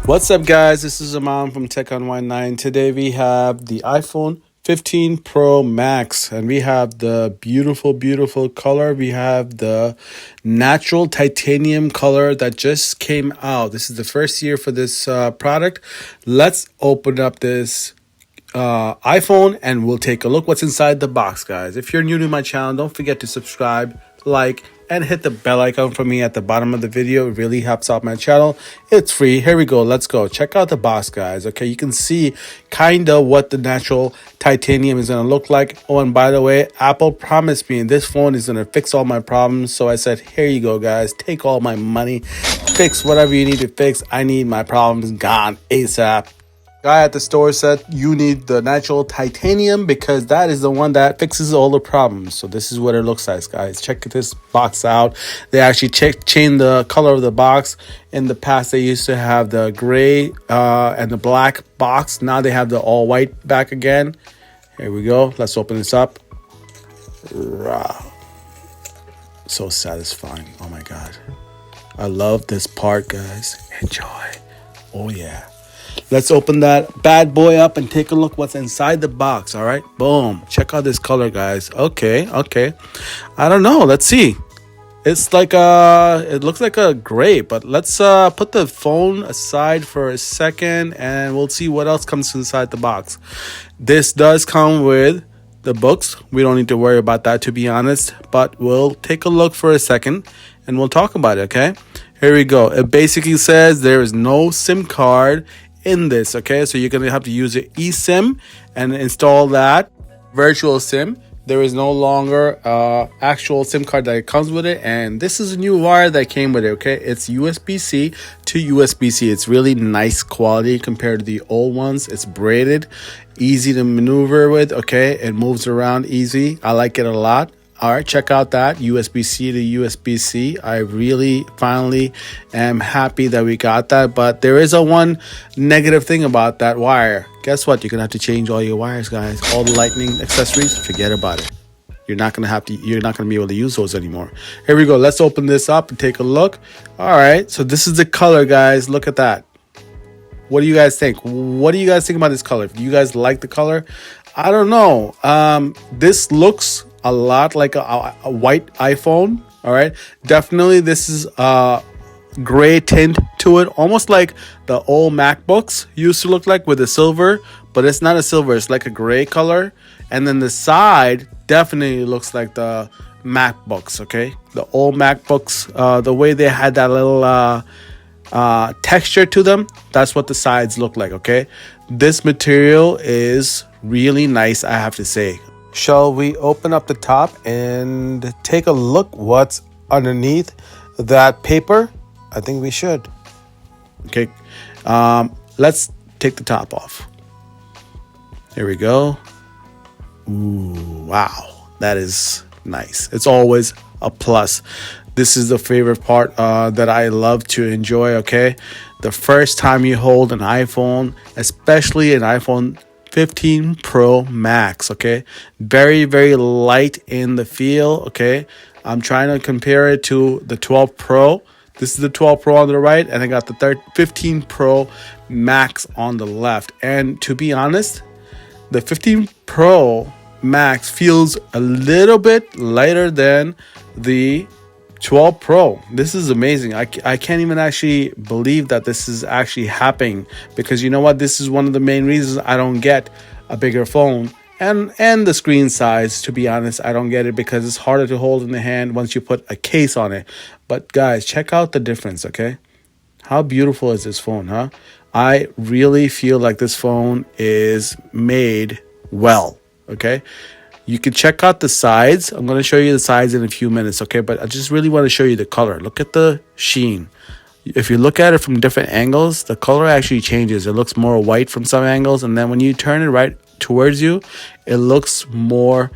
What's up, guys? This is Aman from Tech on 9. Today we have the iPhone 15 Pro Max, and we have the beautiful, beautiful color. We have the natural titanium color that just came out. This is the first year for this product. Let's open up this iPhone and we'll take a look what's inside the box, guys. If you're new to my channel, don't forget to subscribe, like, and hit the bell icon for me at the bottom of the video. It really helps out my channel. It's free. Here we go. Let's go. Check out the box, guys. Okay, you can see kind of what the natural titanium is going to look like. Oh, and by the way, Apple promised me this phone is going to fix all my problems. So I said, here you go, guys. Take all my money. Fix whatever you need to fix. I need my problems gone ASAP. Guy at the store said you need the natural titanium because that is the one that fixes all the problems. So this is what it looks like, guys. Check this box out. They actually changed the color of the box. In the past, they used to have the gray and the black box. Now they have the all white back again. Here we go. Let's open this up. So satisfying. Oh my God. I love this part, guys. Enjoy. Oh yeah. Let's open that bad boy up and take a look what's inside the box. All right, boom. Check out this color, guys. Okay. I don't know. Let's see. It's like it looks like a gray, but let's put the phone aside for a second and we'll see what else comes inside the box. This does come with the books. We don't need to worry about that, to be honest, but we'll take a look for a second and we'll talk about it. Okay, here we go. It basically says there is no SIM card in this. Okay, so you're gonna have to use your eSIM and install that virtual SIM. There is no longer actual SIM card that comes with it, and this is a new wire that came with it. Okay, it's USB-C to USB-C. It's really nice quality compared to the old ones. It's braided, easy to maneuver with. Okay, it moves around easy. I like it a lot. All right, check out that USB-C to USB-C. I really finally am happy that we got that, but there is a one negative thing about that wire. Guess what? You're gonna have to change all your wires, guys. All the lightning accessories, forget about it. You're not gonna be able to use those anymore. Here we go. Let's open this up and take a look. All right, so this is the color, guys. Look at that. What do you guys think? What do you guys think about this color? Do you guys like the color? I don't know. This looks a lot like a white iPhone. All right, definitely this is a gray tint to it, almost like the old MacBooks used to look like with the silver, but it's not a silver, it's like a gray color. And then the side definitely looks like the MacBooks. Okay, the old MacBooks, the way they had that little texture to them, that's what the sides look like. Okay, this material is really nice, I have to say. Shall we open up the top and take a look what's underneath that paper? I think we should. Okay, let's take the top off. Here we go. Ooh, wow, that is nice. It's always a plus. This is the favorite part that I love to enjoy. Okay, the first time you hold an iPhone, especially an iPhone 15 Pro Max. Okay, very, very light in the feel. Okay, I'm trying to compare it to the 12 Pro. This is the 12 Pro on the right, and I got the 15 Pro Max on the left. And to be honest, the 15 Pro Max feels a little bit lighter than the 12 Pro. This is amazing. I can't even actually believe that this is actually happening, because you know what? This is one of the main reasons I don't get a bigger phone. And the screen size, to be honest, I don't get it because it's harder to hold in the hand once you put a case on it. But guys, check out the difference, okay? How beautiful is this phone, huh? I really feel like this phone is made well, okay? You can check out the sides. I'm going to show you the sides in a few minutes, okay? But I just really want to show you the color. Look at the sheen. If you look at it from different angles, the color actually changes. It looks more white from some angles, and then when you turn it right towards you, it looks more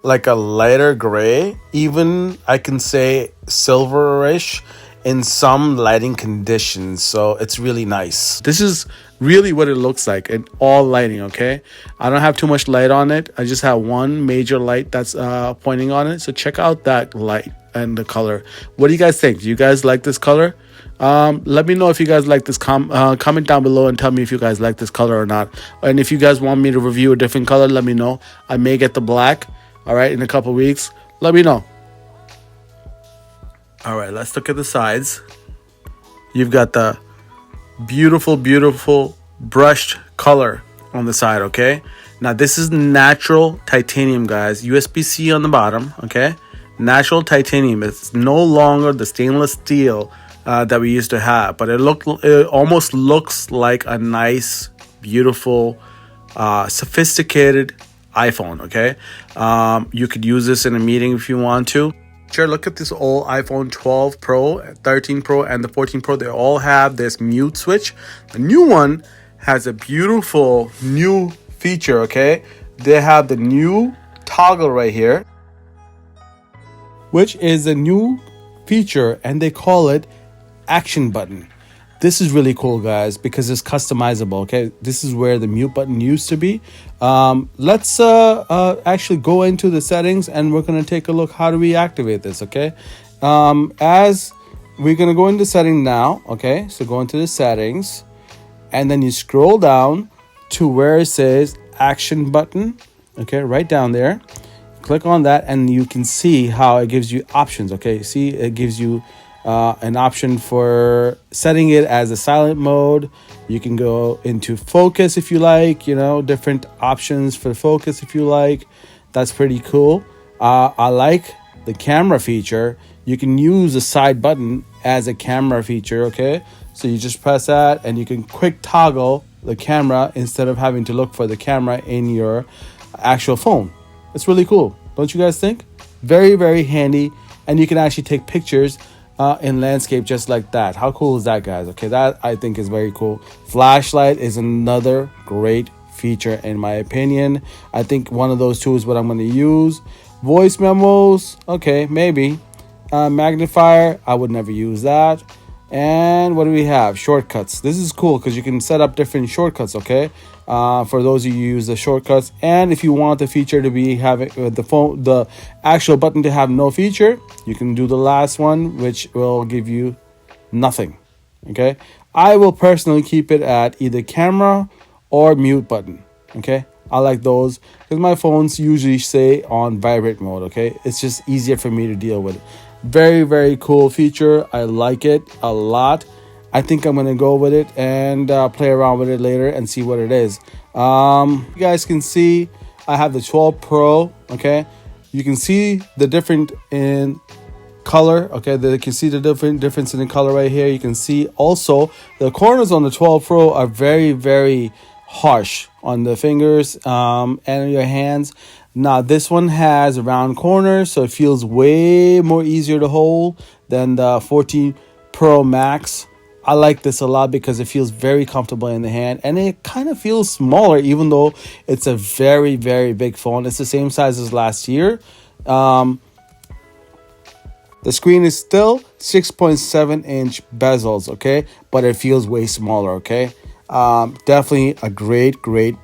like a lighter gray. Even I can say silverish. in some lighting conditions, so it's really nice. This is really what it looks like in all lighting. Okay, I don't have too much light on it. I just have one major light that's pointing on it, so check out that light and the color. What do you guys think? Do you guys like this color? Let me know if you guys like this. Comment down below and tell me if you guys like this color or not, and if you guys want me to review a different color, let me know. I may get the black, all right, in a couple weeks. Let me know. All right, let's look at the sides. You've got the beautiful, beautiful brushed color on the side, okay? Now, this is natural titanium, guys. USB-C on the bottom, okay? Natural titanium. It's no longer the stainless steel that we used to have, but it almost looks like a nice, beautiful, sophisticated iPhone, okay? You could use this in a meeting if you want to. Sure, look at this old iPhone 12 Pro, 13 Pro, and the 14 Pro. They all have this mute switch. The new one has a beautiful new feature, okay? They have the new toggle right here, which is a new feature, and they call it action button. This is really cool, guys, because it's customizable, okay? This is where the mute button used to be. Let's actually go into the settings, and we're going to take a look. How do we activate this, okay? As we're going to go into setting now, okay? So go into the settings, and then you scroll down to where it says action button, okay? Right down there. Click on that, and you can see how it gives you options, okay? See, it gives you an option for setting it as a silent mode. You can go into focus if you like, you know, different options for focus if you like. That's pretty cool. I like the camera feature. You can use the side button as a camera feature, okay? So you just press that and you can quick toggle the camera instead of having to look for the camera in your actual phone. It's really cool, don't you guys think? Very, very handy, and you can actually take pictures in landscape just like that. How cool is that, guys? Okay, that I think is very cool. Flashlight is another great feature in my opinion. I think one of those two is what I'm going to use. Voice memos, okay, maybe. Magnifier, I would never use that. And what do we have? Shortcuts. This is cool because you can set up different shortcuts, okay? For those of you who use the shortcuts. And if you want the feature to be having the actual button to have no feature, you can do the last one, which will give you nothing, okay? I will personally keep it at either camera or mute button, okay? I like those because my phones usually say on vibrate mode, okay? It's just easier for me to deal with. Very, very cool feature. I like it a lot. I think I'm going to go with it and play around with it later and see what it is. You guys can see I have the 12 Pro, okay? You can see the different in color, okay? You can see the difference in the color right here. You can see also the corners on the 12 Pro are very, very harsh on the fingers and your hands. Now this one has round corners, so it feels way more easier to hold than the 14 Pro Max. I like this a lot because it feels very comfortable in the hand, and it kind of feels smaller even though it's a very, very big phone. It's the same size as last year. The screen is still 6.7-inch bezels, okay, but it feels way smaller, okay? Definitely a great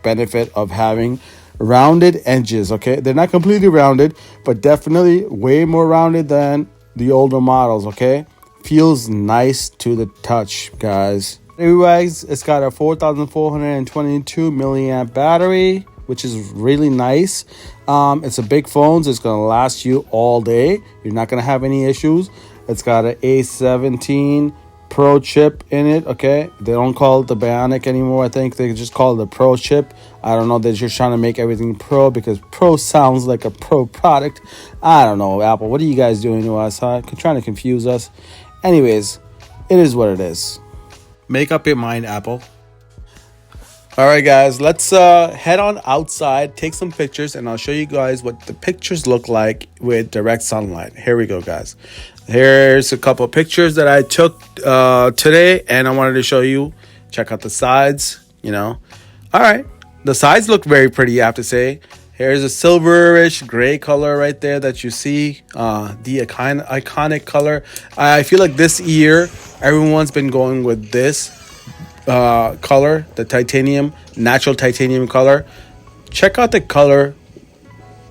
benefit of having rounded edges, okay? They're not completely rounded, but definitely way more rounded than the older models, okay? Feels nice to the touch, guys. Anyways, it's got a 4,422 milliamp battery, which is really nice. It's a big phone, so it's gonna last you all day. You're not gonna have any issues. It's got an A17 Pro chip in it, okay? They don't call it the Bionic anymore. I think they just call it the Pro chip. I don't know, they're just trying to make everything Pro because Pro sounds like a Pro product. I don't know, Apple, what are you guys doing to us, huh? Trying to confuse us. Anyways, it is what it is. Make up your mind, Apple. All right, guys, let's head on outside, take some pictures, and I'll show you guys what the pictures look like with direct sunlight. Here we go, guys. Here's a couple of pictures that I took today, and I wanted to show you. Check out the sides, you know. All right, the sides look very pretty, I have to say. Here's a silverish gray color right there that you see. The iconic color. I feel like this year everyone's been going with this color, the titanium, natural titanium color. Check out the color.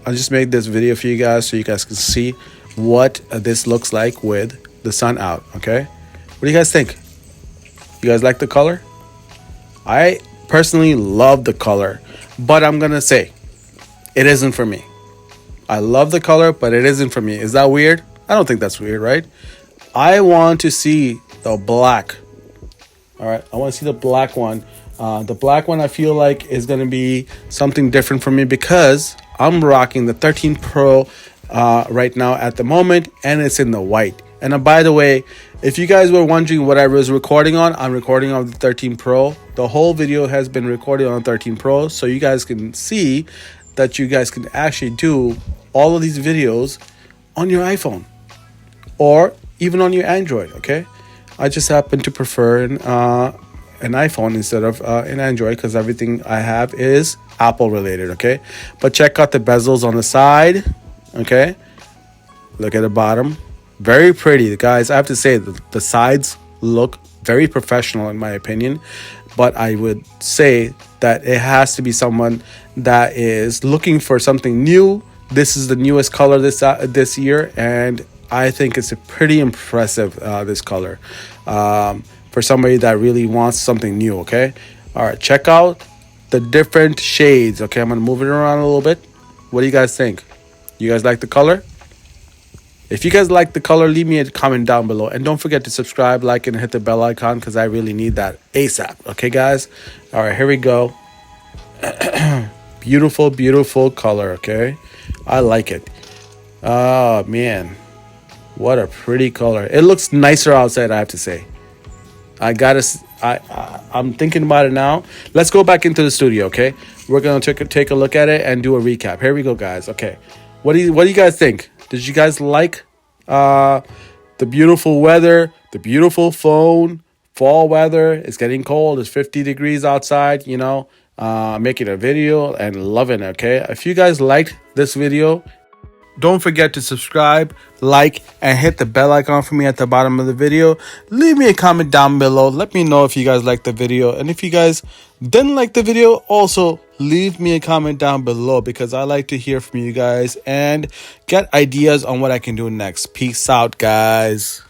I just made this video for you guys so you guys can see what this looks like with the sun out. Okay, what do you guys think? You guys like the color? I personally love the color, but I'm gonna say it isn't for me. I love the color, but it isn't for me. Is that weird? I don't think that's weird, right? I want to see the black. All right, I want to see the black one. The black one I feel like is going to be something different for me because I'm rocking the 13 Pro right now at the moment, and it's in the white. And by the way, if you guys were wondering what I was recording on, I'm recording on the 13 Pro. The whole video has been recorded on 13 Pro, so you guys can see that you guys can actually do all of these videos on your iPhone or even on your Android, okay? I just happen to prefer an iPhone instead of an Android because everything I have is Apple related, okay? But check out the bezels on the side, okay? Look at the bottom. Very pretty, guys. I have to say the sides look very professional in my opinion, but I would say that it has to be someone that is looking for something new. This is the newest color this year, and I think it's a pretty impressive this color for somebody that really wants something new. Okay, all right, check out the different shades. Okay, I'm gonna move it around a little bit. What do you guys think? You guys like the color? If you guys like the color, leave me a comment down below. And don't forget to subscribe, like, and hit the bell icon because I really need that ASAP. Okay, guys? All right, here we go. Beautiful, beautiful color, okay? I like it. Oh, man. What a pretty color. It looks nicer outside, I have to say. I'm thinking about it now. Let's go back into the studio, okay? We're going to take a look at it and do a recap. Here we go, guys. Okay. What do you guys think? Did you guys like the beautiful weather, the beautiful phone, fall weather? It's getting cold. It's 50 degrees outside, you know, making a video and loving it, okay? If you guys liked this video, don't forget to subscribe, like, and hit the bell icon for me at the bottom of the video. Leave me a comment down below. Let me know if you guys liked the video. And if you guys didn't like the video, also leave me a comment down below because I like to hear from you guys and get ideas on what I can do next. Peace out, guys.